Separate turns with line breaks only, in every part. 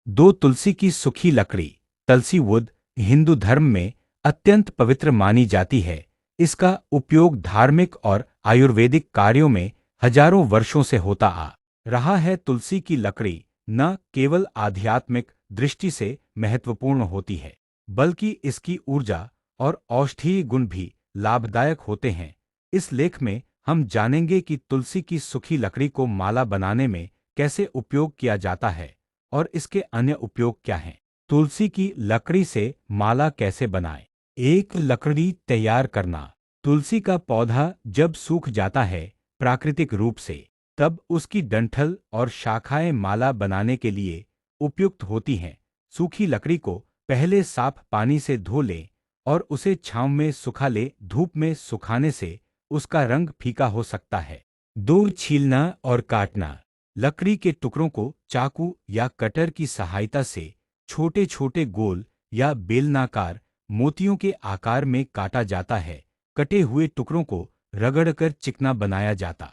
दो तुलसी की सूखी लकड़ी, तुलसी वुड, हिंदू धर्म में अत्यंत पवित्र मानी जाती है। इसका उपयोग धार्मिक और आयुर्वेदिक कार्यों में हजारों वर्षों से होता आ रहा है। तुलसी की लकड़ी न केवल आध्यात्मिक दृष्टि से महत्वपूर्ण होती है, बल्कि इसकी ऊर्जा और औषधीय गुण भी लाभदायक होते हैं। इस लेख में हम जानेंगे कि तुलसी की सूखी लकड़ी को माला बनाने में कैसे उपयोग किया जाता है और इसके अन्य उपयोग क्या हैं। तुलसी की लकड़ी से माला कैसे बनाएं? एक लकड़ी तैयार करना। तुलसी का पौधा जब सूख जाता है प्राकृतिक रूप से, तब उसकी डंठल और शाखाएं माला बनाने के लिए उपयुक्त होती हैं। सूखी लकड़ी को पहले साफ पानी से धो लें और उसे छांव में सुखा लें। धूप में सुखाने से उसका रंग फीका हो सकता है। दो, छीलना और काटना। लकड़ी के टुकड़ों को चाकू या कटर की सहायता से छोटे छोटे गोल या बेलनाकार मोतियों के आकार में काटा जाता है। कटे हुए टुकड़ों को रगड़कर चिकना बनाया जाता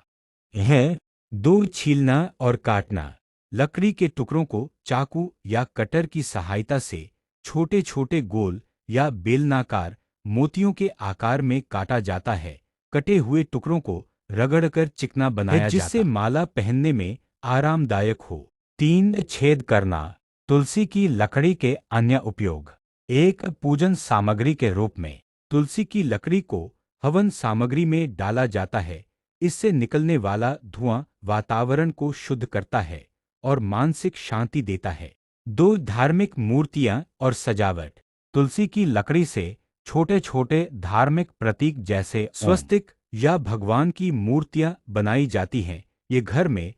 है। दो, छीलना और काटना। लकड़ी के टुकड़ों को चाकू या कटर की सहायता से छोटे छोटे गोल या बेलनाकार मोतियों के आकार में काटा जाता है। कटे हुए टुकड़ों को रगड़कर चिकना बनाया जाता है, जिससे माला पहनने में आरामदायक हो। तीन, छेद करना। तुलसी की लकड़ी के अन्य उपयोग। एक, पूजन सामग्री के रूप में। तुलसी की लकड़ी को हवन सामग्री में डाला जाता है। इससे निकलने वाला धुआं वातावरण को शुद्ध करता है और मानसिक शांति देता है। दो, धार्मिक मूर्तियां और सजावट। तुलसी की लकड़ी से छोटे छोटे धार्मिक प्रतीक जैसे स्वस्तिक या भगवान की मूर्तियां बनाई जाती हैं। ये घर में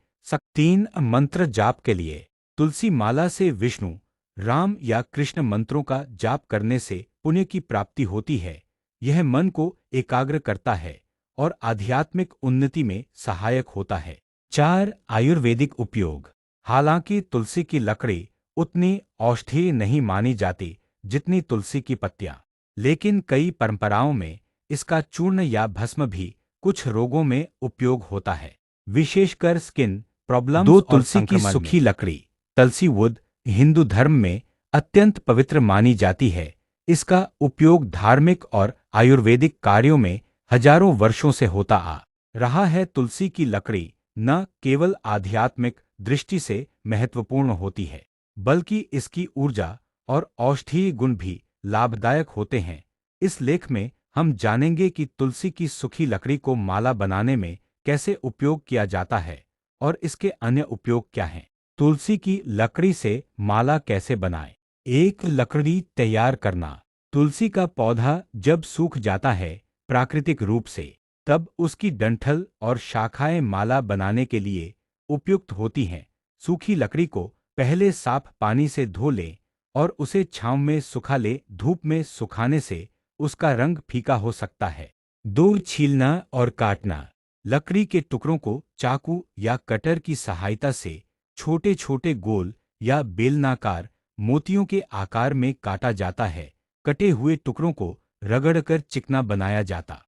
तीन, मंत्र जाप के लिए। तुलसी माला से विष्णु, राम या कृष्ण मंत्रों का जाप करने से पुण्य की प्राप्ति होती है। यह मन को एकाग्र करता है और आध्यात्मिक उन्नति में सहायक होता है। चार, आयुर्वेदिक उपयोग। हालांकि तुलसी की लकड़ी उतनी औषधीय नहीं मानी जाती जितनी तुलसी की पत्तियां, लेकिन कई परंपराओं में इसका चूर्ण या भस्म भी कुछ रोगों में उपयोग होता है, विशेषकर स्किन प्रॉब्लम्स। दो, तुलसी की सूखी लकड़ी, तुलसी वुड, हिंदू धर्म में अत्यंत पवित्र मानी जाती है। इसका उपयोग धार्मिक और आयुर्वेदिक कार्यों में हजारों वर्षों से होता आ रहा है। तुलसी की लकड़ी न केवल आध्यात्मिक दृष्टि से महत्वपूर्ण होती है, बल्कि इसकी ऊर्जा और औषधीय गुण भी लाभदायक होते हैं। इस लेख में हम जानेंगे कि तुलसी की सूखी लकड़ी को माला बनाने में कैसे उपयोग किया जाता है और इसके अन्य उपयोग क्या हैं। तुलसी की लकड़ी से माला कैसे बनाएं? एक, लकड़ी तैयार करना। तुलसी का पौधा जब सूख जाता है प्राकृतिक रूप से, तब उसकी डंठल और शाखाएं माला बनाने के लिए उपयुक्त होती हैं। सूखी लकड़ी को पहले साफ पानी से धो लें और उसे छांव में सुखा लें। धूप में सुखाने से उसका रंग फीका हो सकता है। दो, छीलना और काटना। लकड़ी के टुकड़ों को चाकू या कटर की सहायता से छोटे छोटे गोल या बेलनाकार मोतियों के आकार में काटा जाता है। कटे हुए टुकड़ों को रगड़कर चिकना बनाया जाता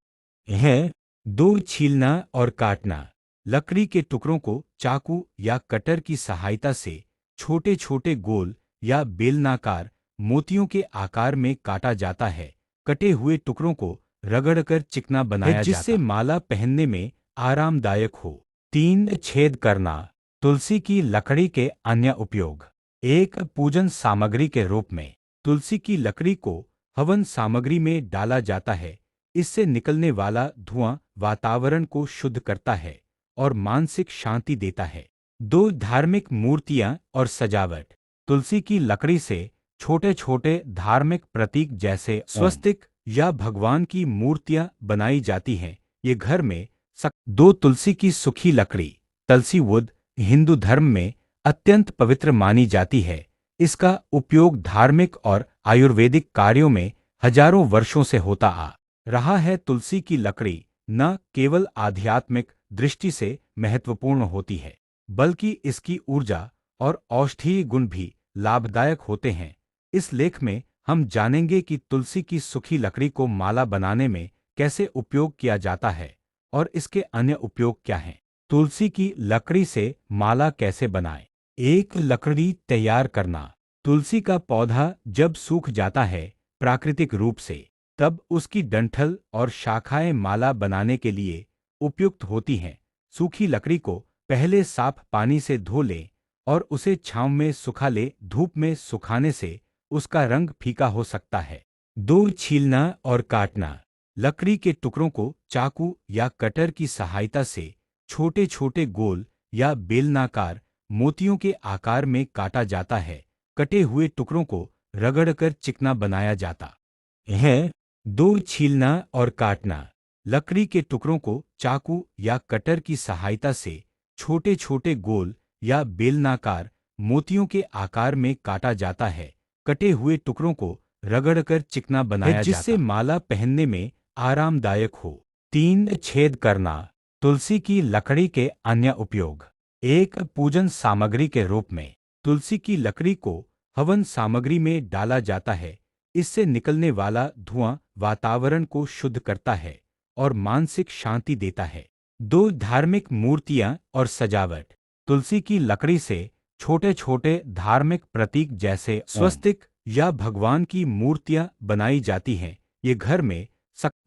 है। दो, छीलना और काटना। लकड़ी के टुकड़ों को चाकू या कटर की सहायता से छोटे छोटे गोल या बेलनाकार मोतियों के आकार में काटा जाता है। कटे हुए टुकड़ों को रगड़कर चिकना बनाया जाता है, जिससे माला पहनने में आरामदायक हो। तीन, छेद करना। तुलसी की लकड़ी के अन्य उपयोग। एक, पूजन सामग्री के रूप में। तुलसी की लकड़ी को हवन सामग्री में डाला जाता है। इससे निकलने वाला धुआं वातावरण को शुद्ध करता है और मानसिक शांति देता है। दो, धार्मिक मूर्तियां और सजावट। तुलसी की लकड़ी से छोटे छोटे धार्मिक प्रतीक जैसे स्वस्तिक या भगवान की मूर्तियां बनाई जाती हैं। ये घर में दो, तुलसी की सूखी लकड़ी, तुलसी वुड, हिंदू धर्म में अत्यंत पवित्र मानी जाती है। इसका उपयोग धार्मिक और आयुर्वेदिक कार्यों में हजारों वर्षों से होता आ रहा है। तुलसी की लकड़ी न केवल आध्यात्मिक दृष्टि से महत्वपूर्ण होती है, बल्कि इसकी ऊर्जा और औषधीय गुण भी लाभदायक होते हैं। इस लेख में हम जानेंगे कि तुलसी की सूखी लकड़ी को माला बनाने में कैसे उपयोग किया जाता है और इसके अन्य उपयोग क्या हैं। तुलसी की लकड़ी से माला कैसे बनाएं? एक, लकड़ी तैयार करना। तुलसी का पौधा जब सूख जाता है प्राकृतिक रूप से, तब उसकी डंठल और शाखाएं माला बनाने के लिए उपयुक्त होती हैं। सूखी लकड़ी को पहले साफ पानी से धो लें और उसे छांव में सुखा लें। धूप में सुखाने से उसका रंग फीका हो सकता है। दो, छीलना और काटना। लकड़ी के टुकड़ों को चाकू या कटर की सहायता से छोटे छोटे गोल या बेलनाकार मोतियों के आकार में काटा जाता है। कटे हुए टुकड़ों को रगड़कर चिकना बनाया जाता है। दो, छीलना और काटना। लकड़ी के टुकड़ों को चाकू या कटर की सहायता से छोटे छोटे गोल या बेलनाकार मोतियों के आकार में काटा जाता है। कटे हुए टुकड़ों को रगड़कर चिकना बनाया जाता है, जिससे माला पहनने में आरामदायक हो। तीन, छेद करना। तुलसी की लकड़ी के अन्य उपयोग। एक, पूजन सामग्री के रूप में। तुलसी की लकड़ी को हवन सामग्री में डाला जाता है। इससे निकलने वाला धुआं वातावरण को शुद्ध करता है और मानसिक शांति देता है। दो, धार्मिक मूर्तियां और सजावट। तुलसी की लकड़ी से छोटे छोटे धार्मिक प्रतीक जैसे स्वस्तिक या भगवान की मूर्तियां बनाई जाती हैं। ये घर में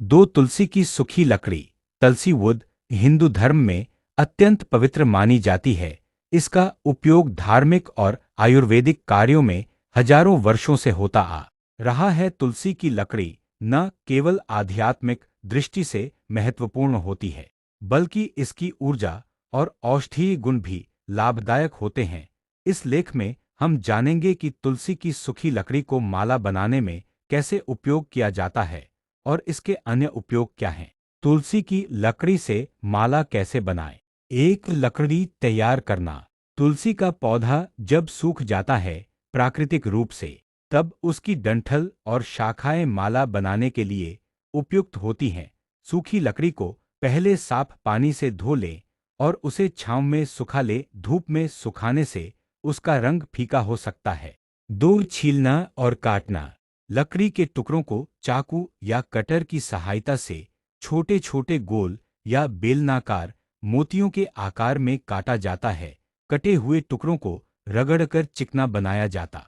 दो, तुलसी की सूखी लकड़ी। तुलसी वुड हिंदू धर्म में अत्यंत पवित्र मानी जाती है। इसका उपयोग धार्मिक और आयुर्वेदिक कार्यों में हजारों वर्षों से होता आ रहा है। तुलसी की लकड़ी न केवल आध्यात्मिक दृष्टि से महत्वपूर्ण होती है, बल्कि इसकी ऊर्जा और औषधीय गुण भी लाभदायक होते हैं। इस लेख में हम जानेंगे कि तुलसी की सूखी लकड़ी को माला बनाने में कैसे उपयोग किया जाता है और इसके अन्य उपयोग क्या हैं। तुलसी की लकड़ी से माला कैसे बनाएं। एक, लकड़ी तैयार करना। तुलसी का पौधा जब सूख जाता है प्राकृतिक रूप से, तब उसकी डंठल और शाखाएं माला बनाने के लिए उपयुक्त होती हैं। सूखी लकड़ी को पहले साफ पानी से धो लें और उसे छांव में सुखा लें। धूप में सुखाने से उसका रंग फीका हो सकता है। दो, छीलना और काटना। लकड़ी के टुकड़ों को चाकू या कटर की सहायता से छोटे छोटे गोल या बेलनाकार मोतियों के आकार में काटा जाता है। कटे हुए टुकड़ों को रगड़कर चिकना बनाया जाता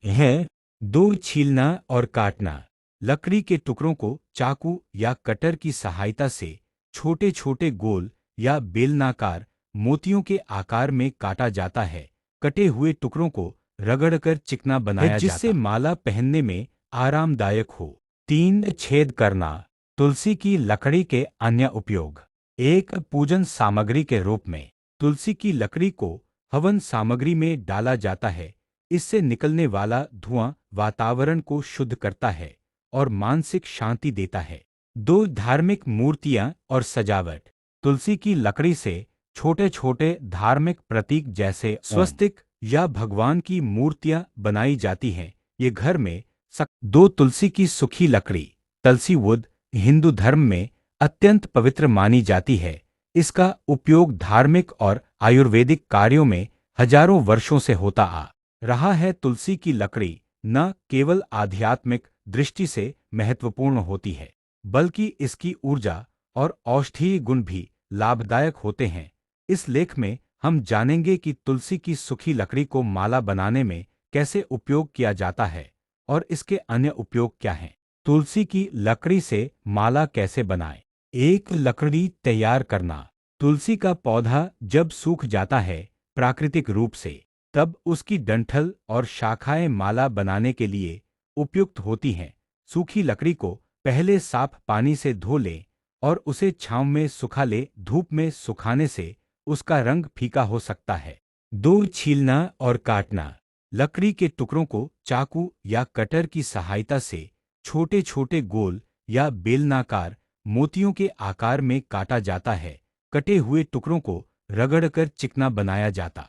है। दो, छीलना और काटना। लकड़ी के टुकड़ों को चाकू या कटर की सहायता से छोटे छोटे गोल या बेलनाकार मोतियों के आकार में काटा जाता है। कटे हुए टुकड़ों को रगड़कर चिकना बनाया जाता है, जिससे माला पहनने में आरामदायक हो। तीन, छेद करना। तुलसी की लकड़ी के अन्य उपयोग। एक, पूजन सामग्री के रूप में। तुलसी की लकड़ी को हवन सामग्री में डाला जाता है। इससे निकलने वाला धुआं वातावरण को शुद्ध करता है और मानसिक शांति देता है। दो, धार्मिक मूर्तियां और सजावट। तुलसी की लकड़ी से छोटे छोटे धार्मिक प्रतीक जैसे स्वस्तिक या भगवान की मूर्तियां बनाई जाती हैं। ये घर में दो, तुलसी की सूखी लकड़ी। तुलसी वुड हिंदू धर्म में अत्यंत पवित्र मानी जाती है। इसका उपयोग धार्मिक और आयुर्वेदिक कार्यों में हजारों वर्षों से होता आ रहा है। तुलसी की लकड़ी न केवल आध्यात्मिक दृष्टि से महत्वपूर्ण होती है, बल्कि इसकी ऊर्जा और औषधीय गुण भी लाभदायक होते हैं। इस लेख में हम जानेंगे कि तुलसी की सूखी लकड़ी को माला बनाने में कैसे उपयोग किया जाता है और इसके अन्य उपयोग क्या हैं। तुलसी की लकड़ी से माला कैसे बनाएं। एक, लकड़ी तैयार करना। तुलसी का पौधा जब सूख जाता है प्राकृतिक रूप से, तब उसकी डंठल और शाखाएं माला बनाने के लिए उपयुक्त होती हैं। सूखी लकड़ी को पहले साफ पानी से धो लें और उसे छांव में सुखा लें। धूप में सुखाने से उसका रंग फीका हो सकता है। दो, छीलना और काटना। लकड़ी के टुकड़ों को चाकू या कटर की सहायता से छोटे छोटे गोल या बेलनाकार मोतियों के आकार में काटा जाता है। कटे हुए टुकड़ों को रगड़कर चिकना बनाया जाता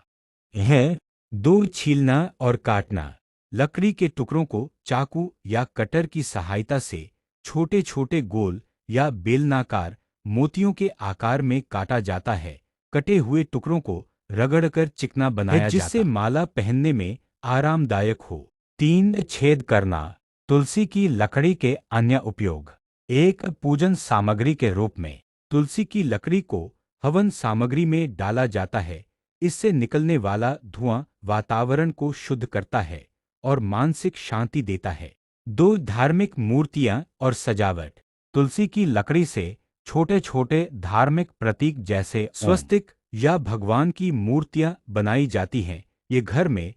है। दो, छीलना और काटना। लकड़ी के टुकड़ों को चाकू या कटर की सहायता से छोटे छोटे गोल या बेलनाकार मोतियों के आकार में काटा जाता है। कटे हुए टुकड़ों को रगड़कर चिकना बनाया जाता है, जिससे माला पहनने में आरामदायक हो। तीन, छेद करना। तुलसी की लकड़ी के अन्य उपयोग। एक, पूजन सामग्री के रूप में। तुलसी की लकड़ी को हवन सामग्री में डाला जाता है। इससे निकलने वाला धुआं वातावरण को शुद्ध करता है और मानसिक शांति देता है। दो धार्मिक मूर्तियां और सजावट। तुलसी की लकड़ी से छोटे छोटे धार्मिक प्रतीक जैसे स्वस्तिक या भगवान की मूर्तियां बनाई जाती हैं। ये घर में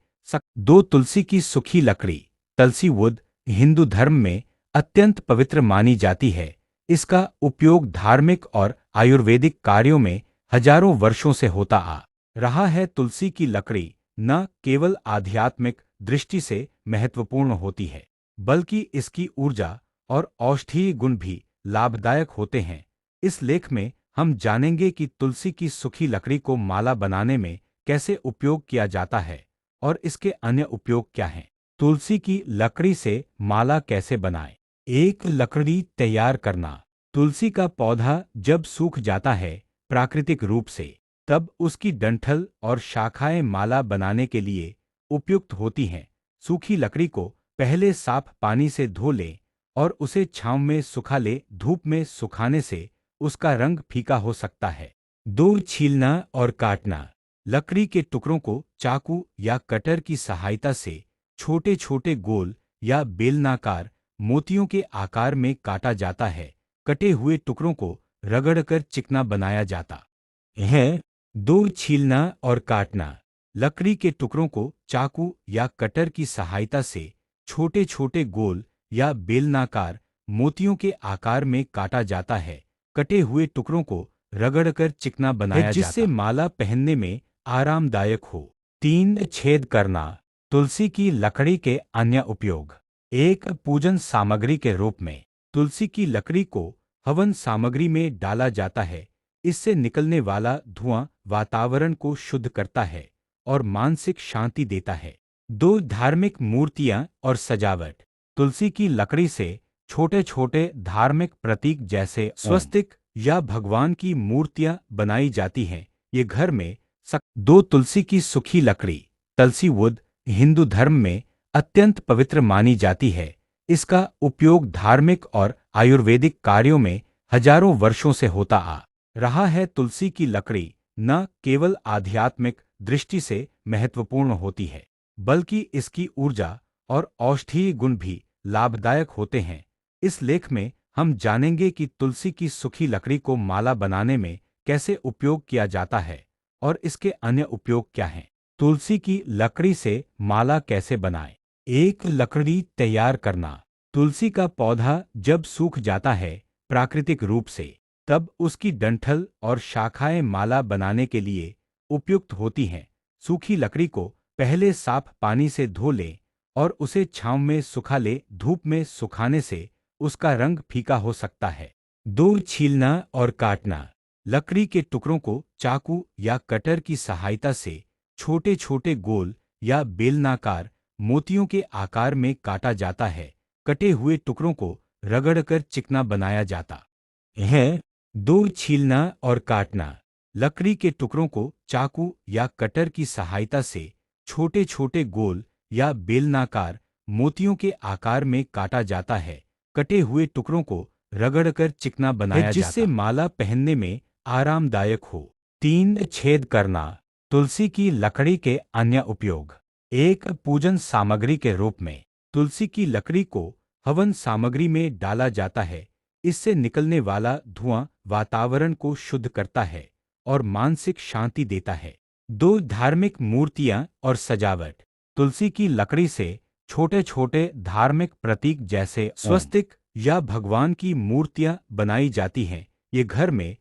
दो तुलसी की सूखी लकड़ी तुलसी वुड हिंदू धर्म में अत्यंत पवित्र मानी जाती है। इसका उपयोग धार्मिक और आयुर्वेदिक कार्यों में हजारों वर्षों से होता आ रहा है। तुलसी की लकड़ी न केवल आध्यात्मिक दृष्टि से महत्वपूर्ण होती है, बल्कि इसकी ऊर्जा और औषधीय गुण भी लाभदायक होते हैं। इस लेख में हम जानेंगे कि तुलसी की सूखी लकड़ी को माला बनाने में कैसे उपयोग किया जाता है और इसके अन्य उपयोग क्या हैं। तुलसी की लकड़ी से माला कैसे बनाएं? एक लकड़ी तैयार करना। तुलसी का पौधा जब सूख जाता है प्राकृतिक रूप से, तब उसकी डंठल और शाखाएं माला बनाने के लिए उपयुक्त होती हैं। सूखी लकड़ी को पहले साफ पानी से धो लें और उसे छांव में सुखा लें। धूप में सुखाने से उसका रंग फीका हो सकता है। दो छीलना और काटना। लकड़ी के टुकड़ों को चाकू या कटर की सहायता से छोटे छोटे गोल या बेलनाकार मोतियों के आकार में काटा जाता है। कटे हुए टुकड़ों को रगड़कर चिकना बनाया जाता है। दो छीलना और काटना। लकड़ी के टुकड़ों को चाकू या कटर की सहायता से छोटे छोटे गोल या बेलनाकार मोतियों के आकार में काटा जाता है। कटे हुए टुकड़ों को रगड़कर चिकना बनाया जाता है, जिससे माला पहनने में आरामदायक हो। तीन छेद करना। तुलसी की लकड़ी के अन्य उपयोग। एक पूजन सामग्री के रूप में तुलसी की लकड़ी को हवन सामग्री में डाला जाता है। इससे निकलने वाला धुआं वातावरण को शुद्ध करता है और मानसिक शांति देता है। दो धार्मिक मूर्तियां और सजावट। तुलसी की लकड़ी से छोटे छोटे धार्मिक प्रतीक जैसे स्वस्तिक या भगवान की मूर्तियां बनाई जाती हैं। ये घर में दो तुलसी की सूखी लकड़ी तुलसी वुड हिंदू धर्म में अत्यंत पवित्र मानी जाती है। इसका उपयोग धार्मिक और आयुर्वेदिक कार्यों में हजारों वर्षों से होता आ रहा है। तुलसी की लकड़ी न केवल आध्यात्मिक दृष्टि से महत्वपूर्ण होती है, बल्कि इसकी ऊर्जा और औषधीय गुण भी लाभदायक होते हैं। इस लेख में हम जानेंगे कि तुलसी की सूखी लकड़ी को माला बनाने में कैसे उपयोग किया जाता है और इसके अन्य उपयोग क्या हैं। तुलसी की लकड़ी से माला कैसे बनाएं? एक लकड़ी तैयार करना। तुलसी का पौधा जब सूख जाता है प्राकृतिक रूप से, तब उसकी डंठल और शाखाएं माला बनाने के लिए उपयुक्त होती हैं। सूखी लकड़ी को पहले साफ पानी से धो लें और उसे छांव में सुखा लें। धूप में सुखाने से उसका रंग फीका हो सकता है। दो छीलना और काटना। लकड़ी के टुकड़ों को चाकू या कटर की सहायता से छोटे छोटे गोल या बेलनाकार मोतियों के आकार में काटा जाता है। कटे हुए टुकड़ों को रगड़कर चिकना बनाया जाता है। दो छीलना और काटना। लकड़ी के टुकड़ों को चाकू या कटर की सहायता से छोटे छोटे गोल या बेलनाकार मोतियों के आकार में काटा जाता है। कटे हुए टुकड़ों को रगड़कर चिकना बनाया जाता है, जिससे माला पहनने में आरामदायक हो। तीन छेद करना। तुलसी की लकड़ी के अन्य उपयोग। एक पूजन सामग्री के रूप में तुलसी की लकड़ी को हवन सामग्री में डाला जाता है। इससे निकलने वाला धुआं वातावरण को शुद्ध करता है और मानसिक शांति देता है। दो धार्मिक मूर्तियां और सजावट। तुलसी की लकड़ी से छोटे छोटे धार्मिक प्रतीक जैसे स्वस्तिक या भगवान की मूर्तियां बनाई जाती हैं। ये घर में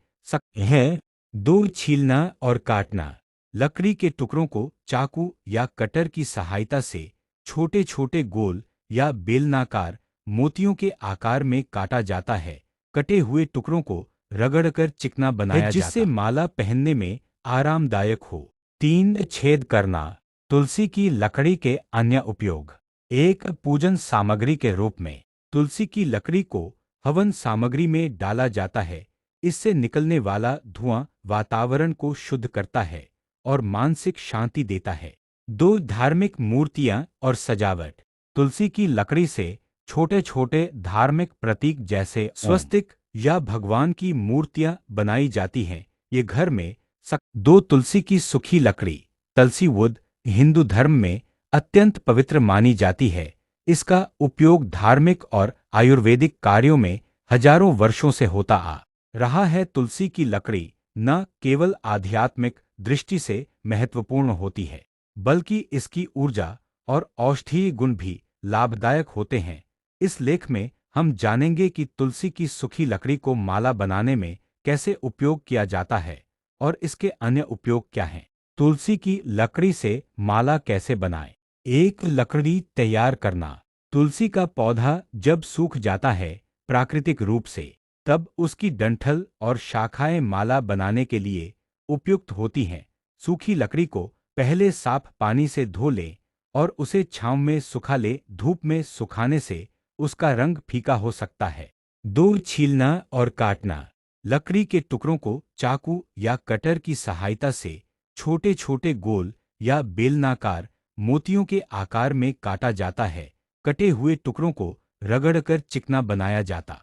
है। दो छीलना और काटना। लकड़ी के टुकड़ों को चाकू या कटर की सहायता से छोटे छोटे गोल या बेलनाकार मोतियों के आकार में काटा जाता है। कटे हुए टुकड़ों को रगड़कर चिकना बनाया जाता है, जिससे माला पहनने में आरामदायक हो। तीन छेद करना। तुलसी की लकड़ी के अन्य उपयोग। एक पूजन सामग्री के रूप में तुलसी की लकड़ी को हवन सामग्री में डाला जाता है। इससे निकलने वाला धुआं वातावरण को शुद्ध करता है और मानसिक शांति देता है। दो धार्मिक मूर्तियां और सजावट। तुलसी की लकड़ी से छोटे छोटे धार्मिक प्रतीक जैसे स्वस्तिक या भगवान की मूर्तियां बनाई जाती हैं। ये घर में दो तुलसी की सूखी लकड़ी तुलसी वुड हिंदू धर्म में अत्यंत पवित्र मानी जाती है। इसका उपयोग धार्मिक और आयुर्वेदिक कार्यों में हजारों वर्षों से होता आ रहा है। तुलसी की लकड़ी न केवल आध्यात्मिक दृष्टि से महत्वपूर्ण होती है, बल्कि इसकी ऊर्जा और औषधीय गुण भी लाभदायक होते हैं। इस लेख में हम जानेंगे कि तुलसी की सूखी लकड़ी को माला बनाने में कैसे उपयोग किया जाता है और इसके अन्य उपयोग क्या हैं। तुलसी की लकड़ी से माला कैसे बनाएं? एक लकड़ी तैयार करना। तुलसी का पौधा जब सूख जाता है प्राकृतिक रूप से, तब उसकी डंठल और शाखाएं माला बनाने के लिए उपयुक्त होती हैं। सूखी लकड़ी को पहले साफ पानी से धो लें और उसे छांव में सुखा लें। धूप में सुखाने से उसका रंग फीका हो सकता है। दो, छीलना और काटना। लकड़ी के टुकड़ों को चाकू या कटर की सहायता से छोटे छोटे गोल या बेलनाकार मोतियों के आकार में काटा जाता है। कटे हुए टुकड़ों को रगड़कर चिकना बनाया जाता